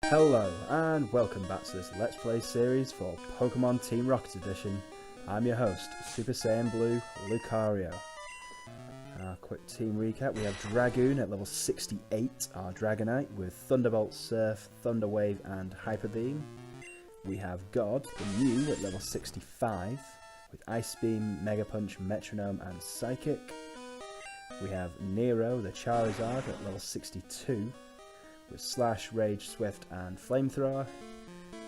Hello and welcome back to this Let's Play series for Pokemon Team Rocket Edition. I'm your host, SSBlue Lucario. Quick team recap, we have Dragoon at level 68, our Dragonite, with Thunderbolt, Surf, Thunder Wave and Hyper Beam. We have God, the Mew, at level 65, with Ice Beam, Mega Punch, Metronome and Psychic. We have Nero, the Charizard, at level 62, with Slash, Rage, Swift and Flamethrower.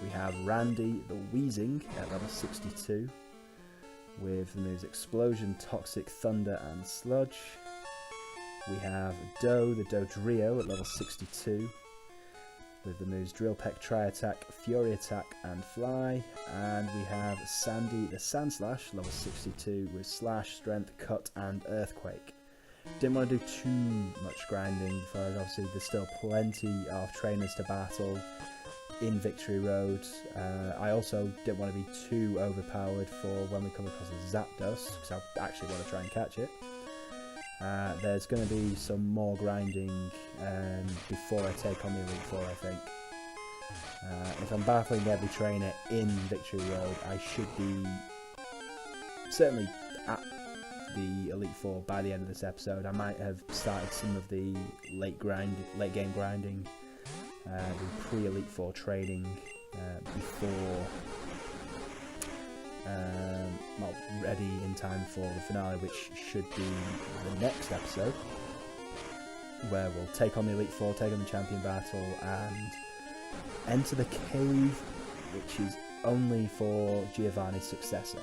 We have Randy the Weezing at level 62 with the moves Explosion, Toxic, Thunder and Sludge. We have Doe the Dodrio at level 62 with the moves Drill Peck, Tri Attack, Fury Attack and Fly. And we have Sandy the Sandslash level 62 with Slash, Strength, Cut and Earthquake. Didn't want to do too much grinding for it. Obviously there's still plenty of trainers to battle in Victory Road. I also didn't want to be too overpowered for when we come across a Zapdos, because I actually want to try and catch it. There's going to be some more grinding before I take on the Elite Four, I think. If I'm battling every trainer in Victory Road, I should be certainly at the Elite Four by the end of this episode. I might have started some of the late game grinding, the pre-Elite Four training before, well, ready in time for the finale, which should be the next episode, where we'll take on the Elite Four, take on the Champion Battle, and enter the cave, which is only for Giovanni's successor,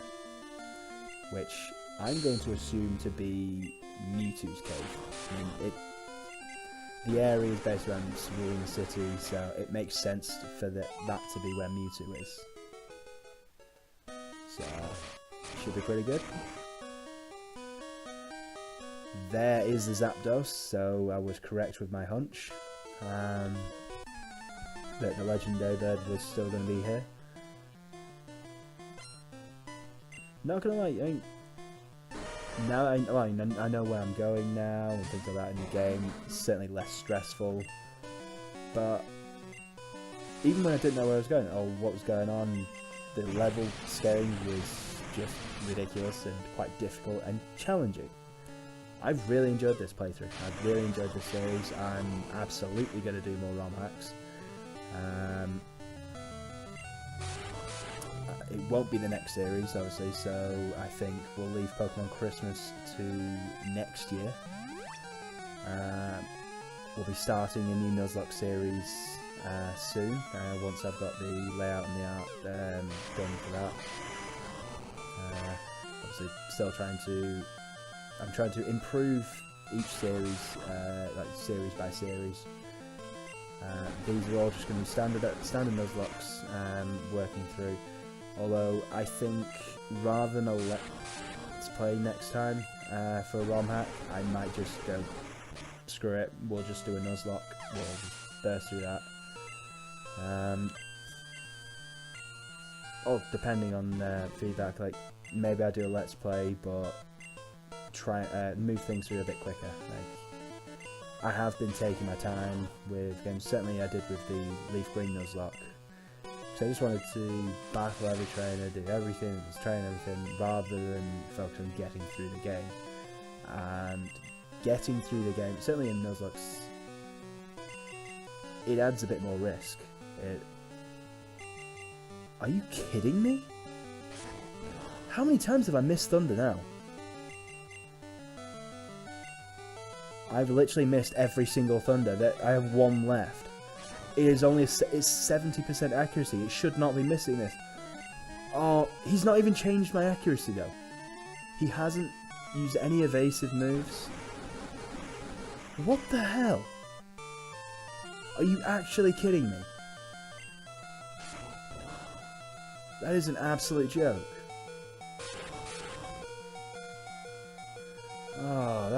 which I'm going to assume to be Mewtwo's cave. I mean, the area is based around Cerulean City, so it makes sense for that to be where Mewtwo is. So, should be pretty good. There is the Zapdos, so I was correct with my hunch. That the Legendary Bird was still going to be here. Not gonna lie, I mean, now I know where I'm going now and things like that in the game. It's certainly less stressful, but even when I didn't know where I was going or what was going on, the level scaling was just ridiculous and quite difficult and challenging. I've really enjoyed this playthrough. I've really enjoyed this series. I'm absolutely going to do more ROM hacks. It won't be the next series, obviously, so I think we'll leave Pokemon Christmas to next year. We'll be starting a new Nuzlocke series soon, once I've got the layout and the art done for that. Obviously, still I'm trying to improve each series, like series by series. These are all just going to be standard Nuzlocks working through. Although I think rather than a Let's Play next time for a ROM hack, I might just go, screw it, we'll just do a Nuzlocke, we'll just burst through that. Or depending on feedback, like maybe I do a Let's Play but try move things through a bit quicker. Like, I have been taking my time with games, certainly I did with the Leaf Green Nuzlocke. So I just wanted to battle every trainer, do everything, train everything, rather than focus on getting through the game. And getting through the game, certainly in Nuzlocke, it adds a bit more risk. Are you kidding me? How many times have I missed Thunder now? I've literally missed every single Thunder. I have one left. It is only it's 70% accuracy. It should not be missing this. Oh, he's not even changed my accuracy though. He hasn't used any evasive moves. What the hell? Are you actually kidding me? That is an absolute joke. Oh,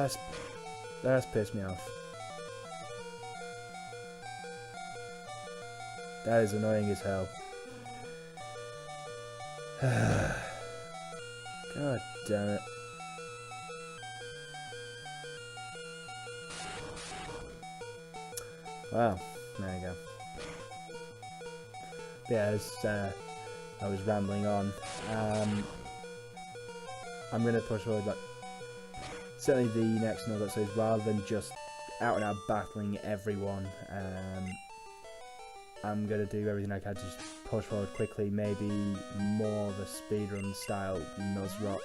that's pissed me off. That is annoying as hell. God damn it. Wow, there you go. yeah, as I was rambling on, I'm going to push forward, like, certainly the next Nuzlocke series, rather than just out and out battling everyone. I'm going to do everything I can to just push forward quickly, maybe more of a speedrun style Nuzlocke.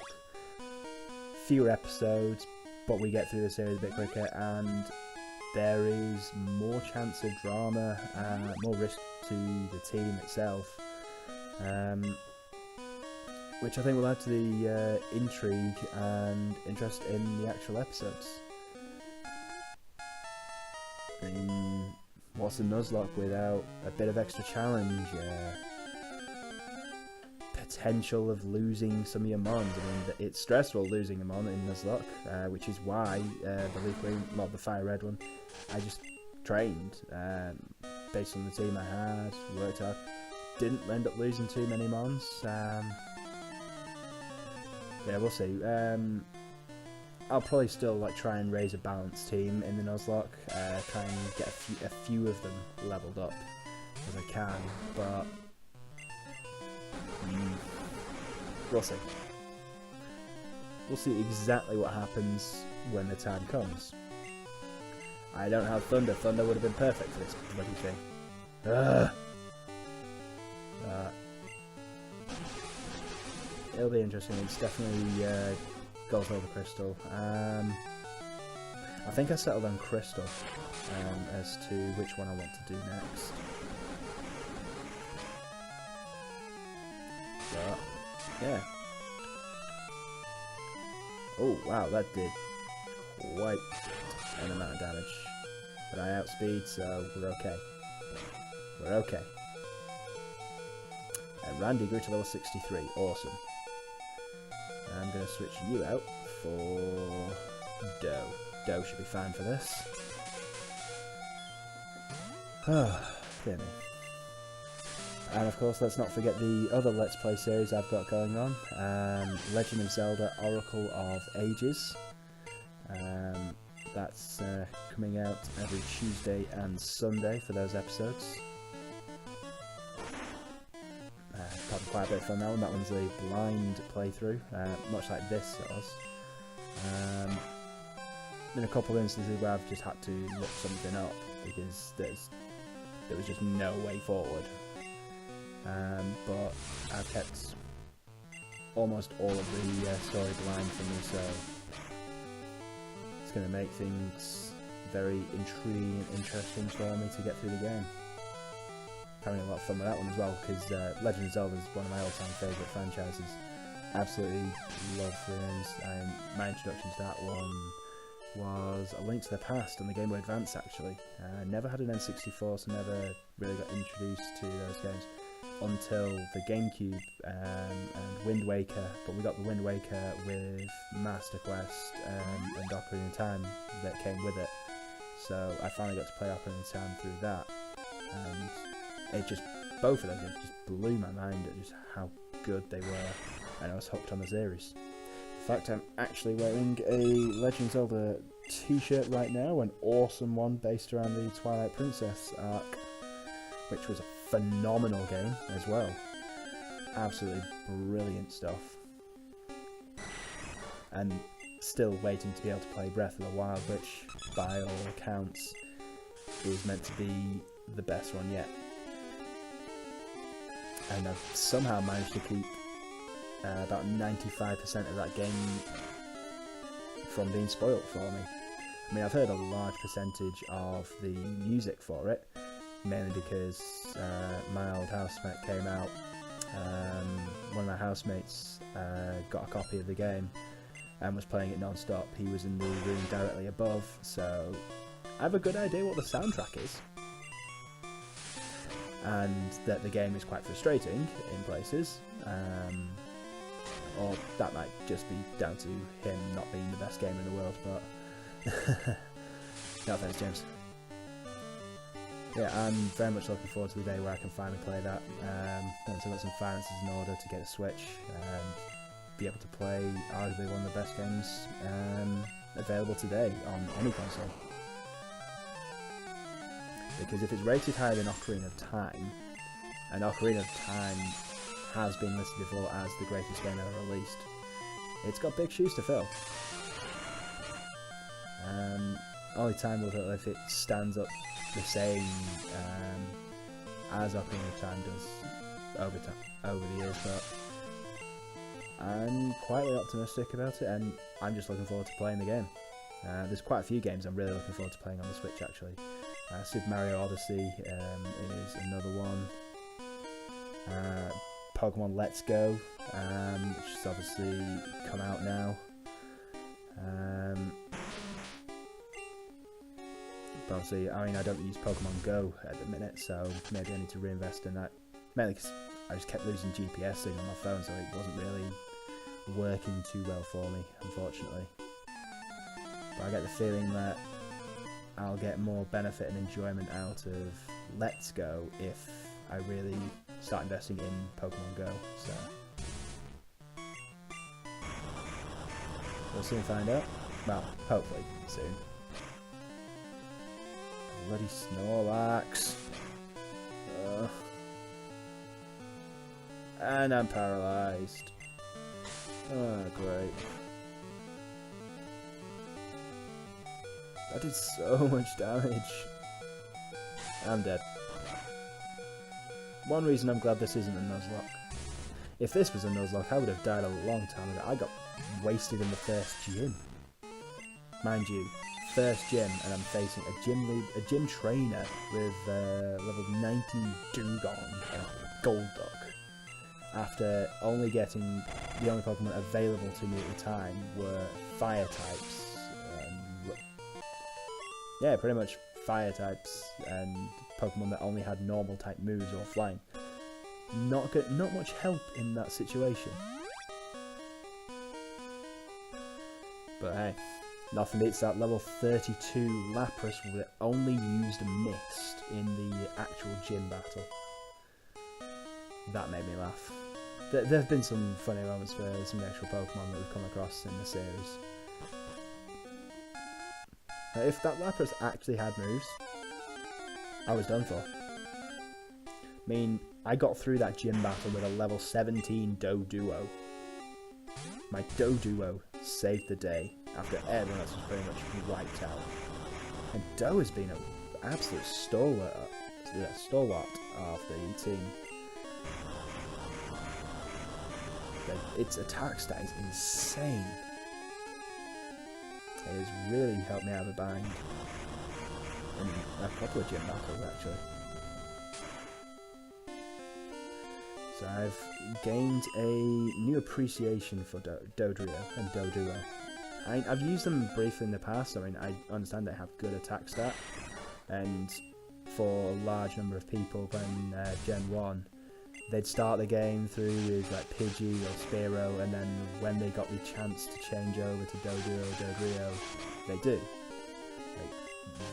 Fewer episodes, but we get through the series a bit quicker, and there is more chance of drama, more risk to the team itself, which I think will add to the intrigue and interest in the actual episodes. I mean, what's a Nuzlocke without a bit of extra challenge? Potential of losing some of your mons. I mean, it's stressful losing a mon in Nuzlocke, which is why the leaf green, not the fire red one, I just trained based on the team I had, worked hard, didn't end up losing too many mons. Yeah, we'll see. I'll probably still like try and raise a balanced team in the Nuzlocke, try and get a few of them leveled up as I can, but we'll see. We'll see exactly what happens when the time comes. I don't have Thunder. Thunder would have been perfect for this bloody thing. It'll be interesting. It's definitely gold over crystal. I think I settled on crystal as to which one I want to do next. But yeah. Oh wow, that did quite an amount of damage. But I outspeed, so we're okay. We're okay. And Randy grew to level 63. Awesome. I'm going to switch you out for Doe. Doe should be fine for this. Dear me. And of course, let's not forget the other Let's Play series I've got going on. Legend of Zelda Oracle of Ages. That's coming out every Tuesday and Sunday for those episodes. Probably quite a bit of fun that one. That one's a blind playthrough, much like this was. Been a couple of instances where I've just had to look something up because there was just no way forward. But I've kept almost all of the story blind for me, so it's going to make things very intriguing and interesting for me to get through the game. Having a lot of fun with that one as well, because Legend of Zelda is one of my all-time favourite franchises. Absolutely love Ruins, and my introduction to that one was A Link to the Past on the Game Boy Advance, actually. I never had an N64, so never really got introduced to those games until the GameCube and Wind Waker, but we got the Wind Waker with Master Quest and Ocarina of Time that came with it. So I finally got to play Ocarina of Time through that, and it just, both of those games just blew my mind at just how good they were, and I was hooked on the series. In fact, I'm actually wearing a Legend of Zelda t-shirt right now, an awesome one based around the Twilight Princess arc, which was a phenomenal game as well. Absolutely brilliant stuff. And still waiting to be able to play Breath of the Wild, which by all accounts is meant to be the best one yet. And I've somehow managed to keep about 95% of that game from being spoilt for me. I mean, I've heard a large percentage of the music for it, mainly because my old housemate came out. One of my housemates got a copy of the game and was playing it non-stop. He was in the room directly above, so I have a good idea what the soundtrack is. And that the game is quite frustrating in places, or that might just be down to him not being the best gamer in the world, but no offense, James. Yeah, I'm very much looking forward to the day where I can finally play that. Once I've got some finances in order to get a Switch, be able to play arguably one of the best games available today on any console. Because if it's rated higher than Ocarina of Time, and Ocarina of Time has been listed before as the greatest game ever released. It's got big shoes to fill. Only time will tell if it stands up the same as Ocarina of Time does over the years, but I'm quietly optimistic about it, and I'm just looking forward to playing the game. There's quite a few games I'm really looking forward to playing on the Switch, actually. Super Mario Odyssey is another one. Pokemon Let's Go, which has obviously come out now. But obviously, I mean, I don't use Pokemon Go at the minute, so maybe I need to reinvest in that. Mainly because I just kept losing GPS signal on my phone, so it wasn't really working too well for me, unfortunately. But I get the feeling that I'll get more benefit and enjoyment out of Let's Go if I really start investing in Pokemon Go, so we'll soon find out. Well, hopefully soon. Bloody Snorlax. And I'm paralysed. Oh, great. That did so much damage. I'm dead. One reason I'm glad this isn't a Nuzlocke. If this was a Nuzlocke, I would have died a long time ago. I got wasted in the first gym. Mind you, first gym, and I'm facing a gym trainer with level 90 Dugong and Golduck. After only getting the only Pokemon available to me at the time were fire types. Yeah, pretty much fire types and Pokemon that only had normal type moves or flying. Not much help in that situation. But hey, nothing beats that level 32 Lapras that only used Mist in the actual gym battle. That made me laugh. There have been some funny moments for some of the actual Pokemon that we've come across in the series. If that Lapras actually had moves, I was done for. I mean, I got through that gym battle with a level 17 Doduo. My Doduo saved the day after everyone else was pretty much wiped out. And Do has been an absolute stalwart of the team. Its attack stat is insane. It has really helped me out of a bind in a couple of gym battles, actually. So I've gained a new appreciation for Dodrio and Doduo. I've used them briefly in the past. I mean, I understand they have good attack stat, and for a large number of people when Gen 1, they'd start the game through with like Pidgey or Spearow, and then when they got the chance to change over to Doduo or Dodrio, they do. Like,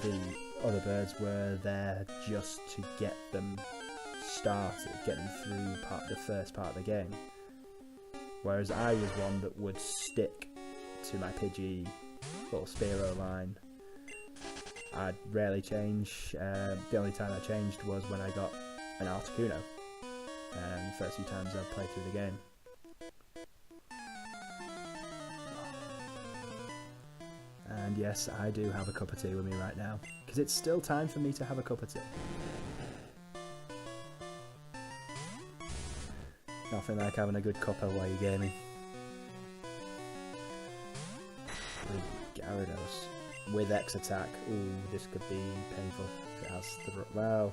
the other birds were there just to get them started, get them through the first part of the game. Whereas I was one that would stick to my Pidgey or Spearow line. I'd rarely change. The only time I changed was when I got an Articuno. The first few times I've played through the game. And yes, I do have a cup of tea with me right now, because it's still time for me to have a cup of tea. Nothing like having a good cuppa while you're gaming. Gyarados with X attack. Ooh, this could be painful. It has well,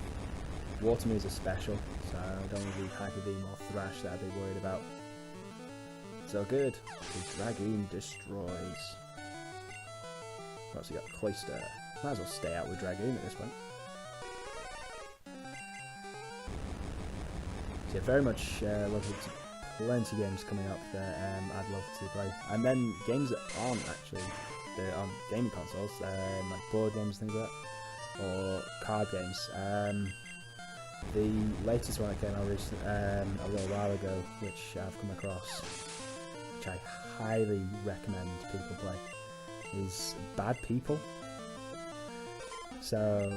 Water moves are special, so I don't really Hyper Beam or Thrash that I'd be worried about. So good. The Dragoon destroys. What's he got? Cloyster. Might as well stay out with Dragoon at this point. So yeah, very much looking to plenty of games coming up that I'd love to play. And then games that aren't actually on gaming consoles, like board games, things like that, or card games. The latest one that came out recently, a little while ago, which I've come across, which I highly recommend people play, is Bad People. So,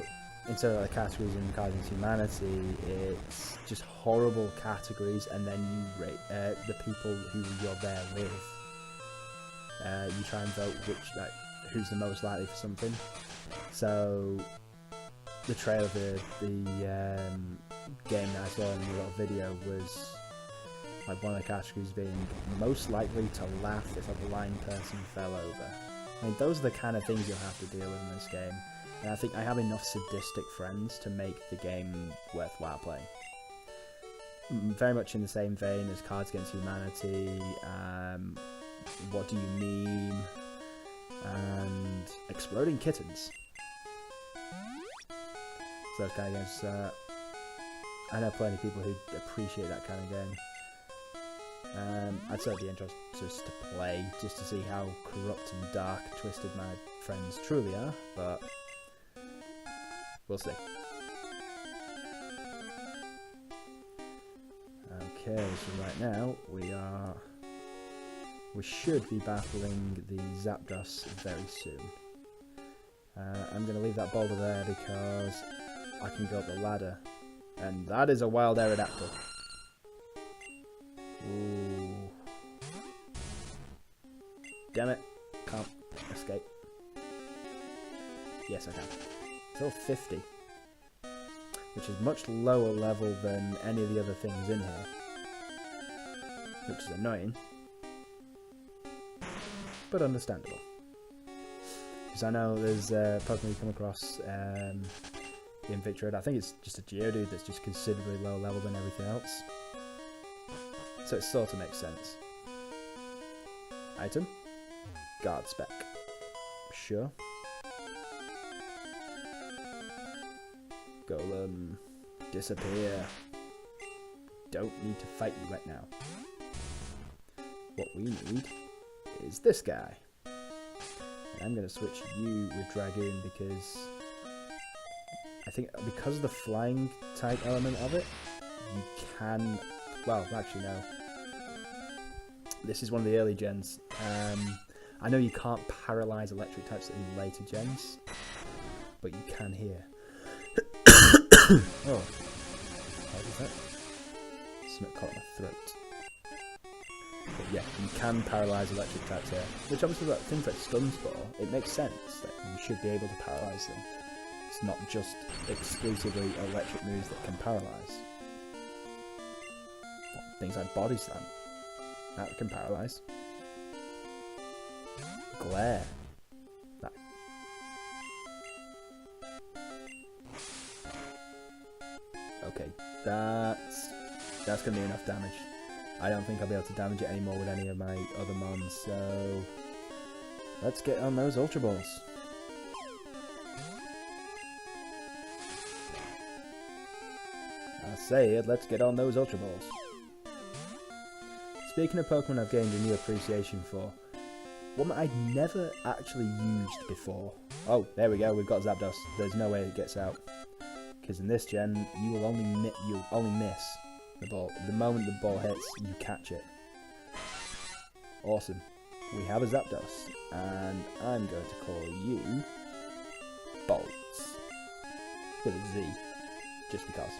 instead of the categories in Cards Against Humanity, it's just horrible categories, and then you rate the people who you're there with. You try and vote who's the most likely for something. So the trailer of the game that I saw in the little video was like one of the categories being most likely to laugh if a blind person fell over. I mean, those are the kind of things you'll have to deal with in this game, and I think I have enough sadistic friends to make the game worthwhile playing. Very much in the same vein as Cards Against Humanity, What Do You Mean, and Exploding Kittens. So those kind of games, I know plenty of people who appreciate that kind of game. I'd certainly be interested just to play, just to see how corrupt and dark and twisted my friends truly are, but we'll see. Okay, so right now we should be battling the Zapdos very soon. I'm going to leave that boulder there because I can go up the ladder, and that is a wild Aerodactyl. Ooh. Damn it, can't escape. Yes, I can. Still 50, which is much lower level than any of the other things in here, which is annoying, but understandable. Because I know there's Pokemon you come across in Victory. I think it's just a Geodude that's just considerably lower level than everything else. So it sort of makes sense. Item. Guard spec. Sure. Golem. Disappear. Don't need to fight you right now. What we need is this guy. And I'm going to switch you with Dragoon because I think because of the flying type element of it, you can... Well, actually no. This is one of the early gens. I know you can't paralyze electric types in later gens, but you can here. Oh, how is that? Something caught in my throat. But yeah, you can paralyze electric types here, which obviously like things like Stun Spore, it makes sense that you should be able to paralyze them. It's not just exclusively electric moves that can paralyze. Things like Body Slam, that can paralyze. Glare. That. Okay, that's gonna be enough damage. I don't think I'll be able to damage it anymore with any of my other mons, so let's get on those Ultra Balls. I say it, let's get on those Ultra Balls. Speaking of Pokemon I've gained a new appreciation for, one that I'd never actually used before. Oh, there we go, we've got Zapdos. There's no way it gets out. Because in this gen, you'll only miss the ball. The moment the ball hits, you catch it. Awesome. We have a Zapdos, and I'm going to call you Bolts. With a Z, just because.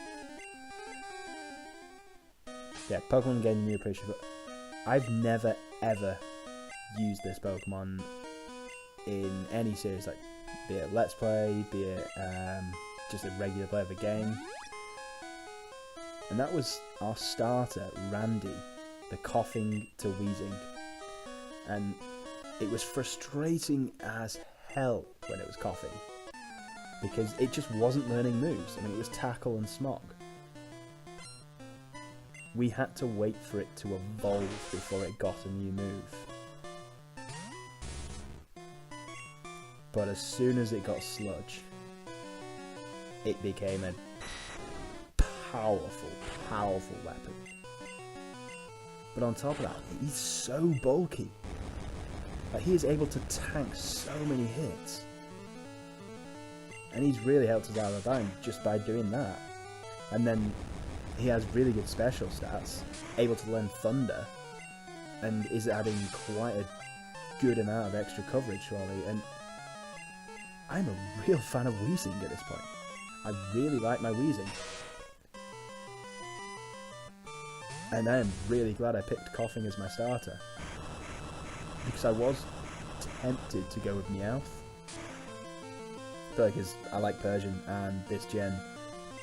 Yeah, Pokemon gained a new appreciation, but I've never ever used this Pokemon in any series, like be it Let's Play, be it just a regular play of a game. And that was our starter, Randy, the coughing to wheezing. And it was frustrating as hell when it was coughing, because it just wasn't learning moves. I mean, it was Tackle and Smog. We had to wait for it to evolve before it got a new move. But as soon as it got Sludge, it became a powerful, powerful weapon. But on top of that, he's so bulky. Like, he is able to tank so many hits. And he's really helped us out of the bind just by doing that. And then he has really good special stats, able to learn Thunder, and is adding quite a good amount of extra coverage surely. And I'm a real fan of Weezing at this point. I really like my Weezing. And I'm really glad I picked Coughing as my starter, because I was tempted to go with Meowth. Because I like Persian, and this gen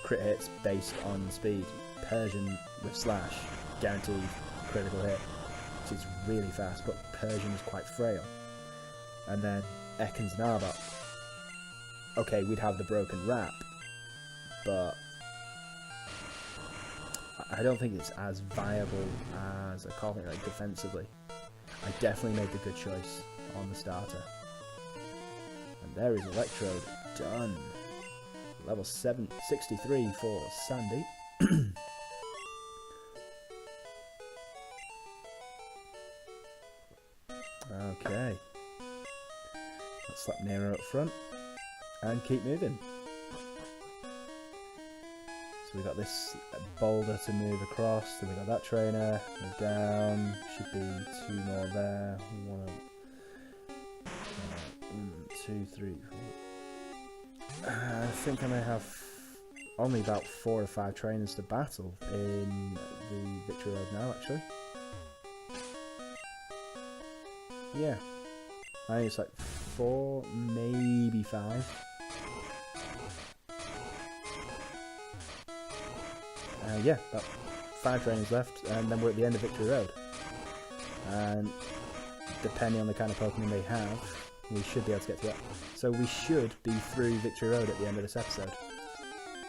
crit hits based on speed. Persian with Slash, guaranteed critical hit, which is really fast, but Persian is quite frail. And then Ekans and Arbok. Okay, we'd have the broken wrap, but I don't think it's as viable as a Coughing, like defensively. I definitely made the good choice on the starter. And there is Electrode done. Level 63 for Sandy. Okay. Let's slap Nero up front and keep moving. So we got this boulder to move across, then we got that trainer, move down, should be 2 more there, 1, 2, 3, 4. I think I may have only about 4 or 5 trainers to battle in the Victory Road now, actually. Yeah, I think it's like 4, maybe 5. Yeah, about 5 trainers left, and then we're at the end of Victory Road. And depending on the kind of Pokemon they have, we should be able to get through that. So we should be through Victory Road at the end of this episode,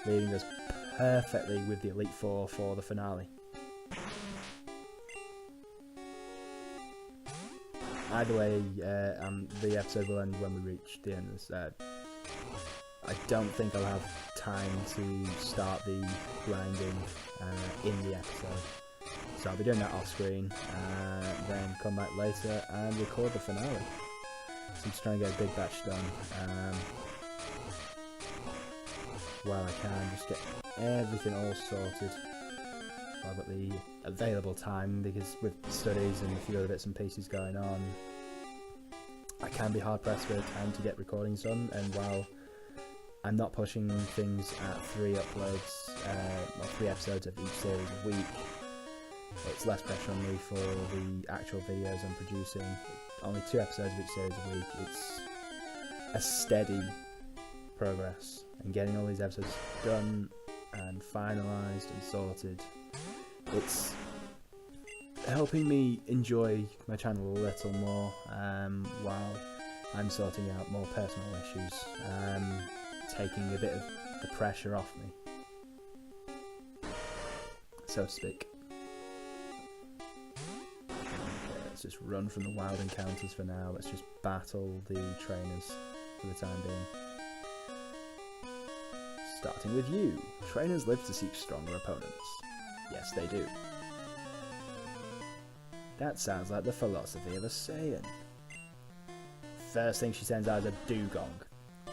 leaving us perfectly with the Elite Four for the finale. Either way, the episode will end when we reach the end of this. I don't think I'll have time to start the grinding in the episode, so I'll be doing that off screen, then come back later and record the finale. So I'm just trying to get a big batch done while I can, just get everything all sorted while I've got the available time, because with studies and a few other bits and pieces going on, I can be hard pressed for time to get recordings done. And while I'm not pushing things at 3 uploads, or 3 episodes of each series a week, it's less pressure on me for the actual videos I'm producing. Only 2 episodes of each series a week. It's a steady progress, and getting all these episodes done and finalised and sorted, it's helping me enjoy my channel a little more, while I'm sorting out more personal issues, taking a bit of the pressure off me, so to speak. Okay, let's just run from the wild encounters for now. Let's just battle the trainers for the time being. Starting with you. Trainers live to seek stronger opponents. Yes, they do. That sounds like the philosophy of a Saiyan. First thing she sends out is a Dugong.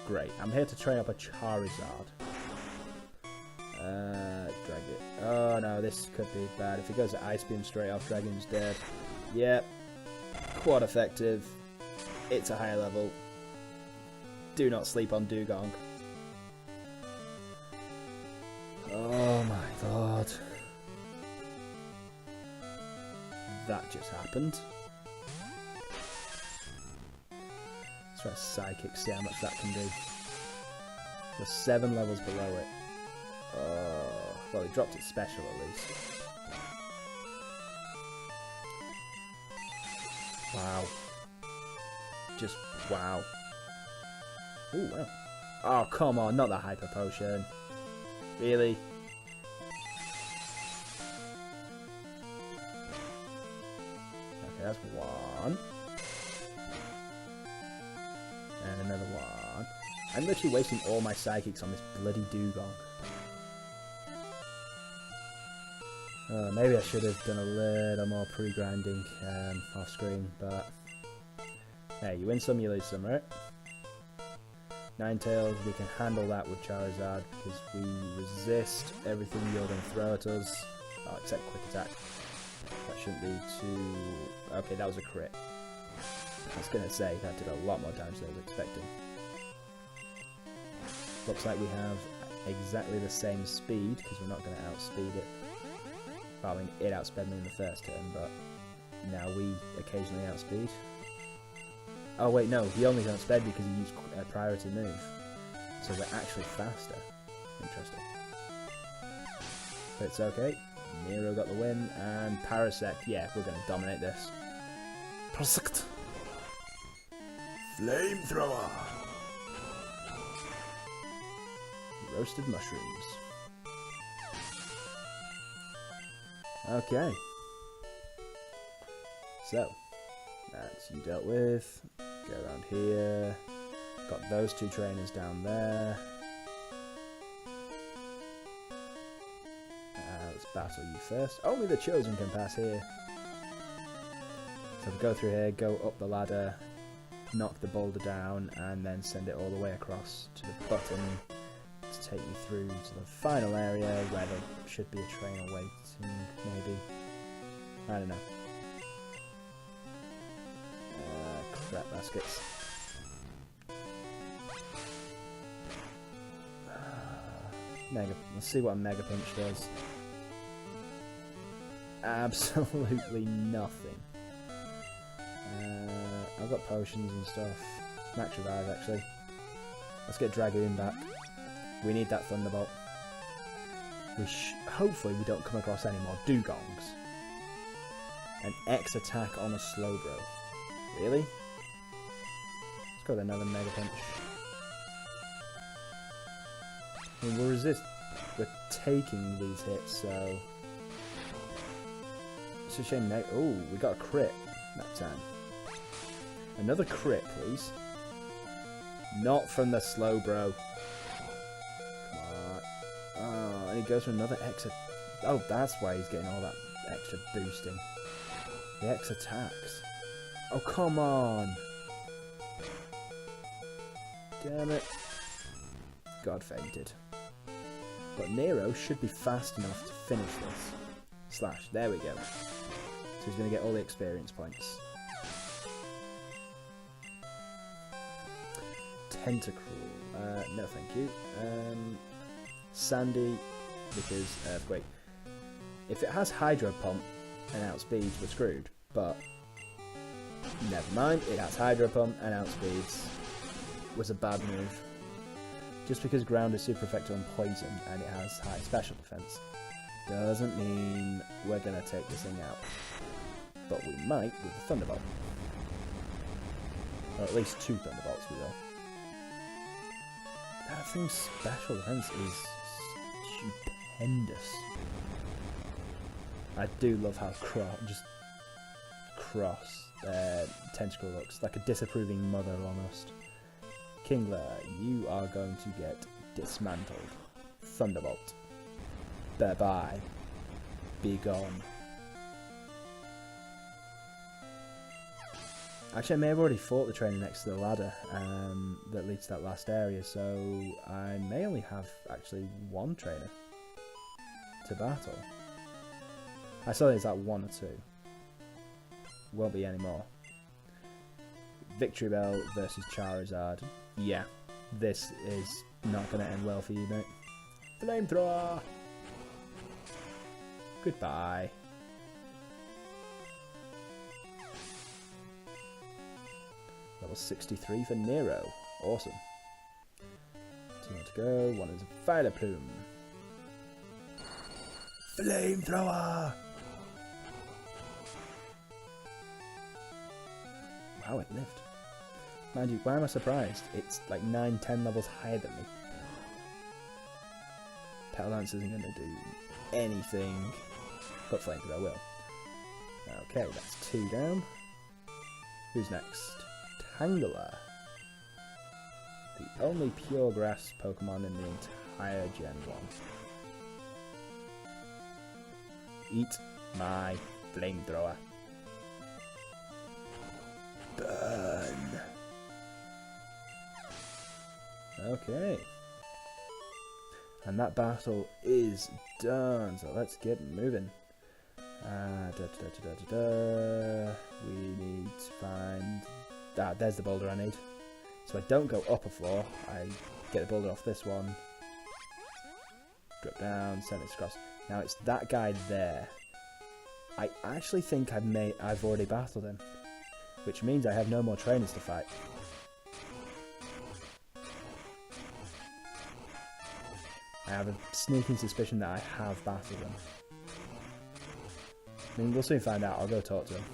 Great. I'm here to train up a Charizard. Drag it. Oh no, this could be bad. If it goes to Ice Beam straight off, Dragon's dead. Yep. Quad effective. It's a higher level. Do not sleep on Dugong. Oh my god. That just happened. Let's try Psychic, see how much that can do. We're 7 levels below it. Well, it dropped its special at least. Wow. Just wow. Ooh, wow. Oh, come on, not that Hyper Potion. Really? Okay, that's 1. And another 1. I'm literally wasting all my psychics on this bloody Dugong. Maybe I should have done a little more pre-grinding off screen, but hey, you win some, you lose some, right? Ninetales, we can handle that with Charizard because we resist everything you're going to throw at us. Oh, except quick attack. That shouldn't be too... Okay, that was a crit. I was going to say, that did a lot more damage than I was expecting. Looks like we have exactly the same speed because we're not going to outspeed it. Well, I mean, it outsped me in the first turn, but now we occasionally outspeed. Oh wait, no, he only outsped because he used a priority move. So we're actually faster. Interesting. But it's okay. Nero got the win, and Parasect, yeah, we're going to dominate this. Parasect! Flamethrower! Roasted mushrooms. Okay. So, that's you dealt with. Go around here. Got those two trainers down there. Let's battle you first. Only the chosen can pass here. So we go through here, go up the ladder, knock the boulder down, and then send it all the way across to the button to take you through to the final area where there should be a trainer waiting, maybe. I don't know. Crap baskets. Let's see what a Mega Punch does. Absolutely nothing. I've got potions and stuff. Max revive, actually. Let's get Dragoon back. We need that Thunderbolt. Hopefully we don't come across any more Dugongs. An X attack on a Slowbro. Really? Let's go with another Mega Punch. I mean, we'll resist. We're taking these hits, so... It's a shame. Oh, we got a crit that time. Another crit, please. Not from the Slowbro. Come on. Oh, and he goes for another X. Oh, that's why he's getting all that extra boosting. The X attacks. Oh, come on. Damn it. God fainted. But Nero should be fast enough to finish this. Slash. There we go. So he's going to get all the experience points. Tentacruel. No, thank you. Sandy, because Earthquake. If it has Hydro Pump and outspeeds, we're screwed. But never mind. It has Hydro Pump and outspeeds. Was a bad move. Just because Ground is super effective on Poison and it has high special defense doesn't mean we're going to take this thing out. But we might with the Thunderbolt. Or at least 2 Thunderbolts we will. That thing's special defense is stupendous. I do love how cross Tentacle looks. Like a disapproving mother almost. Kingler, you are going to get dismantled. Thunderbolt. Bye-bye. Be gone. Actually, I may have already fought the trainer next to the ladder that leads to that last area, so I may only have actually 1 trainer to battle. I saw there's like 1 or 2. Won't be any more. Victory Bell versus Charizard. Yeah, this is not going to end well for you, mate. Flamethrower! Goodbye. Level 63 for Nero. Awesome. 2 more to go. 1 is a Fire Plume. Flamethrower! Wow, it lived. Mind you, why am I surprised? It's like 9-10 levels higher than me. Petal Dance isn't going to do anything, but Flamethrower will. Okay, that's 2 down. Who's next? Tangela. The only pure grass Pokemon in the entire Gen 1. Eat my Flamethrower. Burn. Okay. And that battle is done, so let's get moving. We need to find... there's the boulder I need. So I don't go up a floor, I get the boulder off this one. Drop down, send it across. Now it's that guy there I actually think I've already battled him, which means I have no more trainers to fight. I have a sneaking suspicion that I have battled him. I mean, we'll soon find out. I'll go talk to him.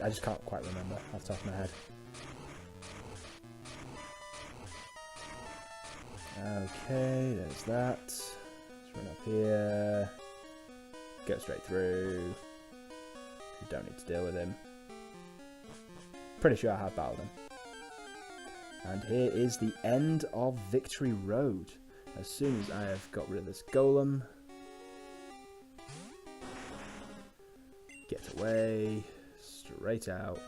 I just can't quite remember off the top of my head. Okay, there's that. Let's run up here. Go straight through. We don't need to deal with him. Pretty sure I have battled him. And here is the end of Victory Road. As soon as I have got rid of this golem. Get away. Straight out.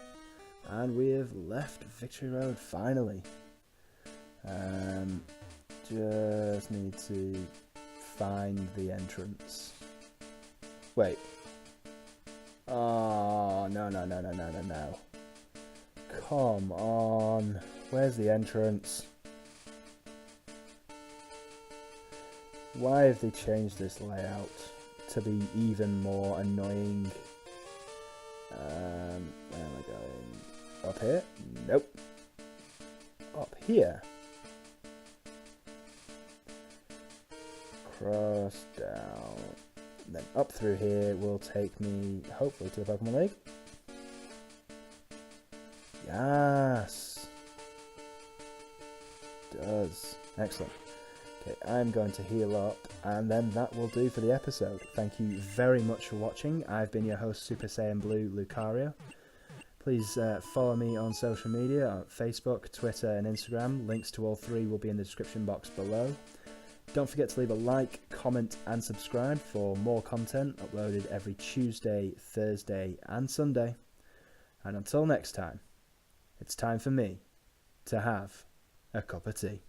And we have left Victory Road finally. Just need to find the entrance. Wait. Oh, no. Come on. Where's the entrance? Why have they changed this layout to be even more annoying? Where am I going? Up here? Nope. Up here. Cross down. Then up through here will take me, hopefully, to the Pokemon League. Yes! Does. Excellent. Okay, I'm going to heal up, and then that will do for the episode. Thank you very much for watching. I've been your host, Super Saiyan Blue Lucario. Please follow me on social media, on Facebook, Twitter, and Instagram. Links to all three will be in the description box below. Don't forget to leave a like, comment, and subscribe for more content uploaded every Tuesday, Thursday, and Sunday. And until next time, it's time for me to have a cup of tea.